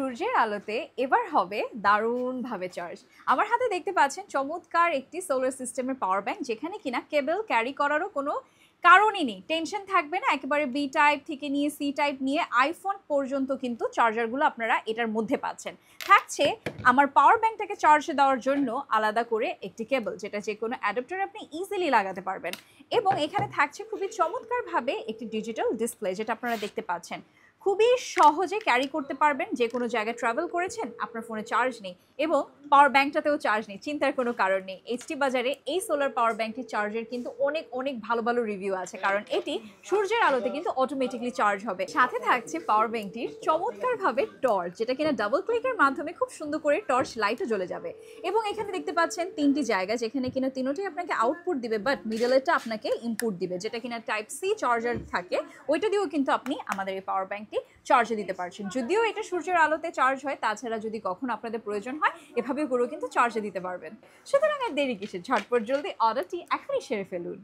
সূর্যের আলোতে এবার হবে দারুণভাবে চার্জ। আমার হাতে দেখতে পাচ্ছেন চমৎকার একটি সোলার সিস্টেমের পাওয়ার ব্যাংক, যেখানে কিনা কেবল ক্যারি করারও কোনো কারণই নেই, টেনশন থাকবে না। একেবারে বি টাইপ থেকে নিয়ে সি টাইপ নিয়ে আইফোন পর্যন্ত কিন্তু চার্জারগুলো আপনারা এটার মধ্যে পাচ্ছেন। থাকছে আমার পাওয়ার ব্যাংকটাকে চার্জে দেওয়ার জন্য আলাদা করে একটি কেবল, যেটা যে কোনো অ্যাডাপ্টারে আপনি ইজিলি লাগাতে পারবেন। এবং এখানে থাকছে খুবই চমৎকারভাবে একটি ডিজিটাল ডিসপ্লে, যেটা আপনারা দেখতে পাচ্ছেন। খুবই সহজে ক্যারি করতে পারবেন, যে কোনো জায়গায় ট্রাভেল করেছেন, আপনার ফোনে চার্জ নেই এবং পাওয়ার ব্যাংকটাতেও চার্জ নেই, চিন্তার কোনো কারণ নেই। এইচটি বাজারে এই সোলার পাওয়ার ব্যাংকটির চার্জের কিন্তু অনেক অনেক ভালো ভালো রিভিউ আছে, কারণ এটি সূর্যের আলোতে কিন্তু অটোমেটিকলি চার্জ হবে। সাথে থাকছে পাওয়ার ব্যাংকটির চমৎকারভাবে টর্চ, যেটা কিনা ডাবল ক্লিকের মাধ্যমে খুব সুন্দর করে টর্চ লাইটও জ্বলে যাবে। এবং এখানে দেখতে পাচ্ছেন তিনটি জায়গা, যেখানে কিনা তিনটাই আপনাকে আউটপুট দিবে, বাট মিডলেরটা আপনাকে ইনপুট দিবে, যেটা কিনা টাইপ সি চার্জার থাকে, ওইটা দিয়েও কিন্তু আপনি আমাদের এই পাওয়ার ব্যাংকটি চার্জে দিতে পারছেন। যদিও এটা সূর্যের আলোতে চার্জ হয়, তাছাড়া যদি কখনো আপনাদের প্রয়োজন হয় এভাবে করেও কিন্তু চার্জে দিতে পারবেন। সুতরাং আর দেরি কিসের, ঝটপট জলদি অর্ডারটি এখনই সেরে ফেলুন।